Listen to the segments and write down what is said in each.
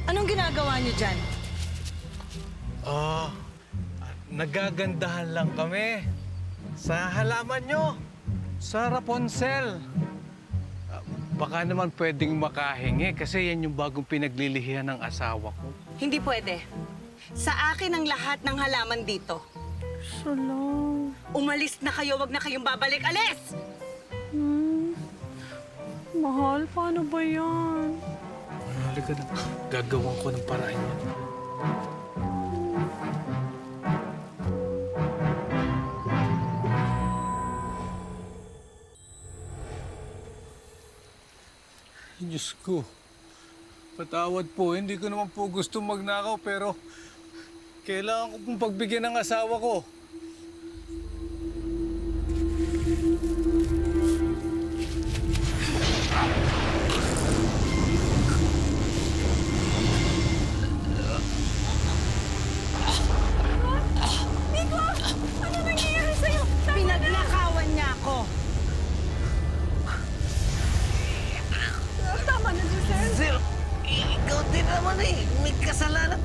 Anong ginagawa niyo dyan? Nagagandahan lang kami. Sa halaman nyo. Sa Rapunzel. Baka naman pwedeng makahingi kasi yan yung bagong pinaglilihihan ng asawa ko. Hindi pwede. Sa akin ang lahat ng halaman dito. Salam. Umalis na kayo, wag na kayong babalik. Alis! Mahal, paano ba yan? Halika na. Gagawan ko ng paraan yan. Diyos ko. Patawad po. Hindi ko naman po gusto magnakaw pero kailangan ko pong pagbigyan ng asawa ko. Ano nangyayari sa'yo? Pinagnakawan niya ako. Tama na, Giselle. Sir, ikaw din naman may kasalanan.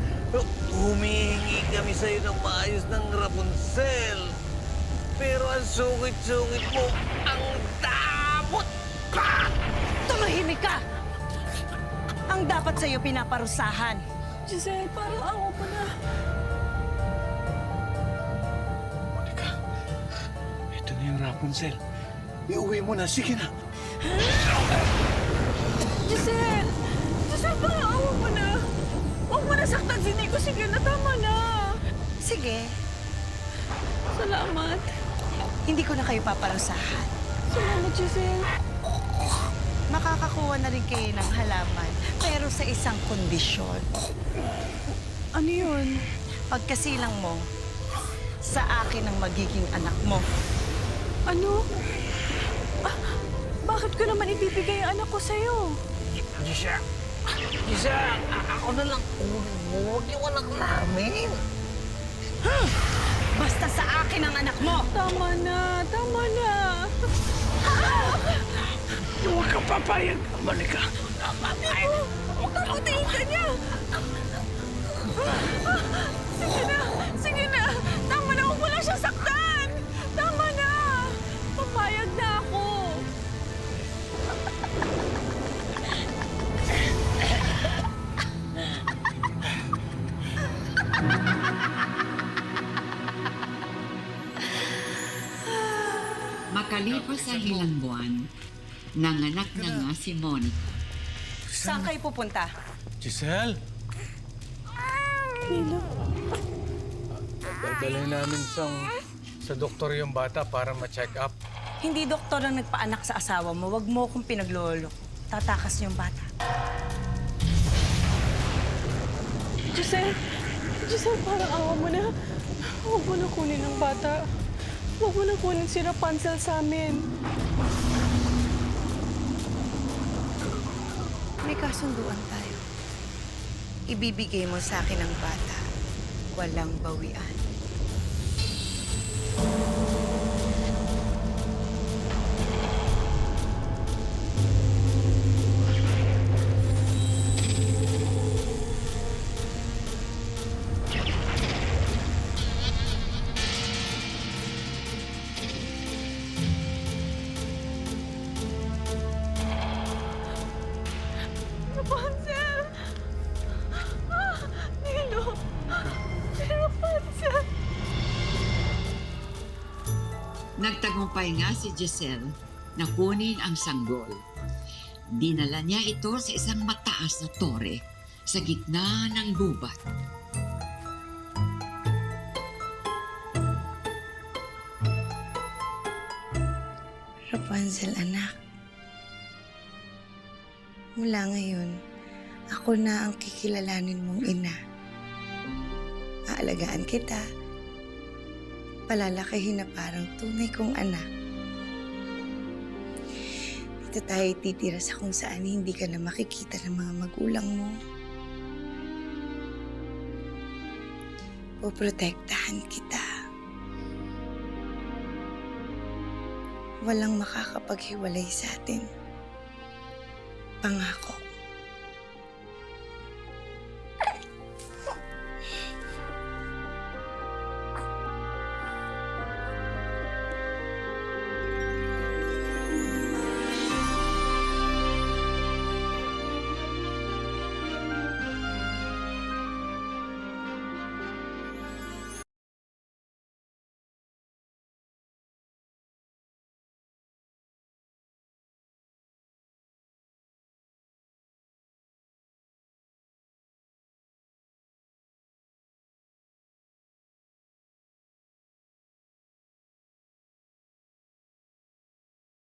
Humihingi kami sa'yo ng maayos ng Rapunzel. Pero ang sungit-sungit mo, ang damot pa! Tumahimik ka! Ang dapat sa'yo pinaparusahan. Giselle, parang awa mo na. Monica, ito na yung Rapunzel. Iuwi mo na. Sige na. Giselle! Giselle, parang awa mo na. Huwag mo na saktan si Nico. Sige na, tama na. Sige, Salamat. hindi ko na kayo paparusahan. Salamat, Giselle. Makakakuha na rin kayo ng halaman, pero sa isang kondisyon. Ano yun? Pagkasilang mo, sa akin ang magiging anak mo. Ano? Bakit ko naman ibibigay ang anak ko sa'yo? Gisa, ako na lang. Huwag yung anak namin. Basta sa akin ang anak mo! Tama na, tama na. Huwag ka papayag, Monica. Taputin ka niya. Sige na. Tama na, huwag mo lang siya saktan. Tama na. Papayag na ako. Makalipas ang ilang buwan, nanganak na nga si Monica. Saan kayo pupunta? Giselle? Dadalhin namin sa doktor yung bata para ma-check up. Hindi doktor ang nagpaanak sa asawa mo. Huwag mo akong pinaglolo. Tatakas yung bata. Giselle, parang awa mo na. Huwag mo na kunin ang bata. Huwag mo na kunin si Rapunzel sa amin. May kasunduan tayo. Ibibigay mo sa akin ang bata. Walang bawian. Rapunzel! Nilo! Si Rapunzel! Nagtagumpay nga si Giselle na kunin ang sanggol. Dinala niya ito sa isang mataas na tore sa gitna ng gubat. Rapunzel, anak. Mula ngayon, ako na ang kikilalanin mong ina. Aalagaan kita. Palalakihin na parang tunay kong anak. Dito tayo titira sa kung saan hindi ka na makikita ng mga magulang mo. Poprotektahan kita. Walang makakapaghiwalay sa atin. Pangako.